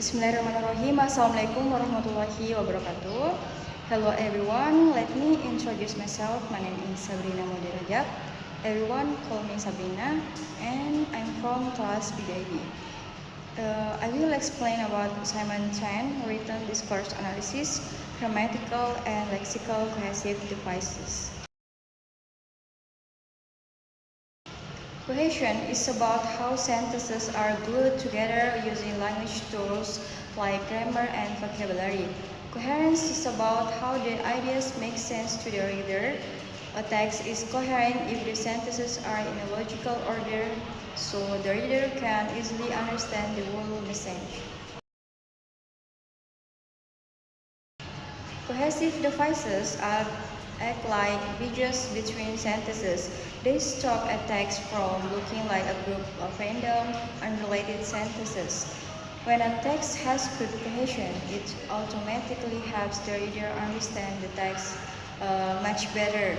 Bismillahirrahmanirrahim. Assalamualaikum warahmatullahi wabarakatuh. Hello everyone, let me introduce myself. My name is Sabrina Moderajab. Everyone call me Sabrina and I'm from class BDIB. I will explain about assignment 10, written discourse analysis, grammatical and lexical cohesive devices. Cohesion is about how sentences are glued together using language tools like grammar and vocabulary. Coherence is about how the ideas make sense to the reader. A text is coherent if the sentences are in a logical order, so the reader can easily understand the whole message. Cohesive devices act like bridges between sentences. They stop a text from looking like a group of random, unrelated sentences. When a text has good cohesion, it automatically helps the reader understand the text much better.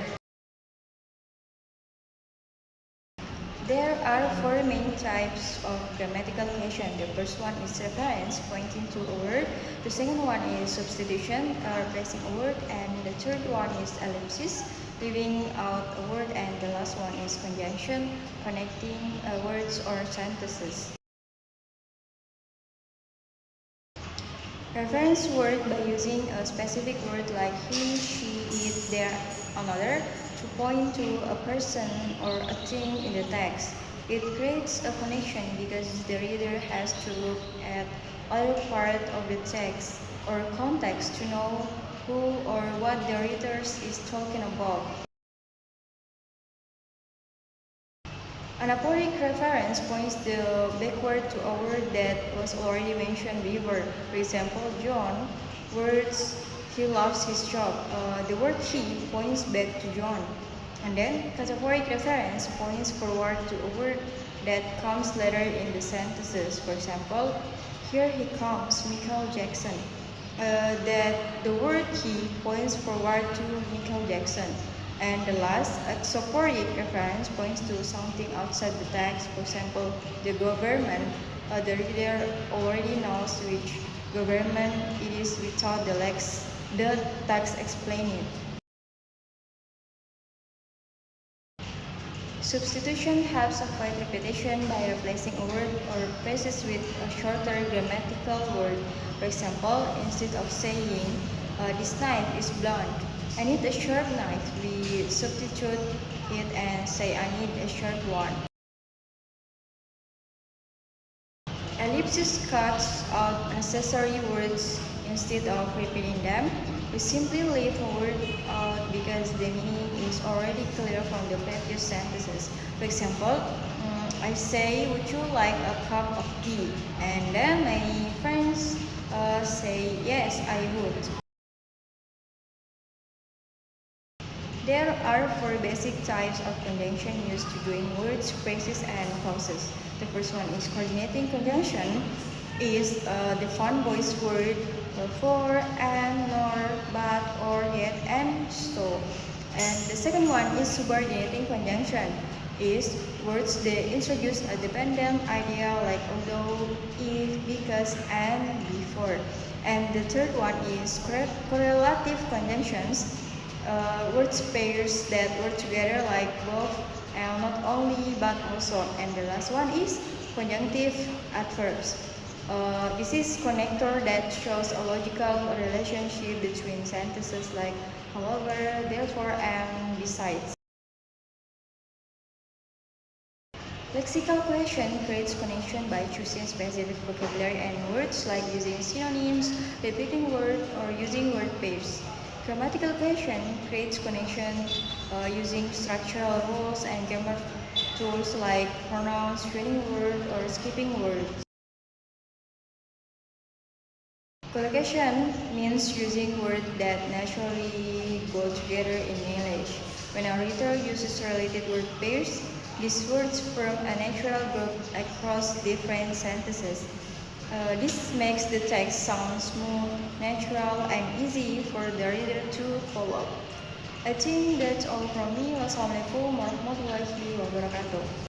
There are four main types of grammatical cohesion. The first one is reference, pointing to a word. The second one is substitution, replacing a word. And the third one is ellipsis, leaving out a word. And the last one is conjunction, connecting words or sentences. Reference word by using a specific word like he, she, it, there, another to point to a person or a thing in the text. It creates a connection because the reader has to look at other part of the text or context to know who or what the reader is talking about. Anaphoric reference points backward to a word that was already mentioned before. For example, John, words he loves his job. The word he points back to John. And then cataphoric reference points forward to a word that comes later in the sentences. For example, here he comes, Michael Jackson. That the word he points forward to Michael Jackson. And the last, exophoric reference points to something outside the text. For example, the government. The reader already knows which government it is without the text explaining. Substitution helps avoid repetition by replacing a word or phrases with a shorter grammatical word. For example, instead of saying, this knife is blunt, I need a sharp knife, we substitute it and say, I need a sharp one. Ellipsis cuts out unnecessary words instead of repeating them. We simply leave a word out because the meaning is already clear from the previous sentences. For example, I say, would you like a cup of tea? And then my friends say, yes, I would. There are four basic types of conjunction used to join words, phrases, and clauses. The first one is coordinating conjunction, is the fun voice word for, and, nor, but, or, yet, and, so. And the second one is subordinating conjunction, is words that introduce a dependent idea like although, if, because, and, before. And the third one is correlative conjunctions, words pairs that work together like both and not only but also. And the last one is conjunctive adverbs. This is connector that shows a logical relationship between sentences like however, therefore, and besides. Lexical cohesion creates connection by choosing specific vocabulary and words like using synonyms, repeating words, or using word pairs. Grammatical cohesion creates connection using structural rules and grammar tools like pronouns, joining words, or skipping words. Collocation means using words that naturally go together in English. When a reader uses related word pairs, these words form a natural group across different sentences. This makes the text sound smooth, natural, and easy for the reader to follow. I think that's all from me. Wassalamualaikum warahmatullahi wabarakatuh.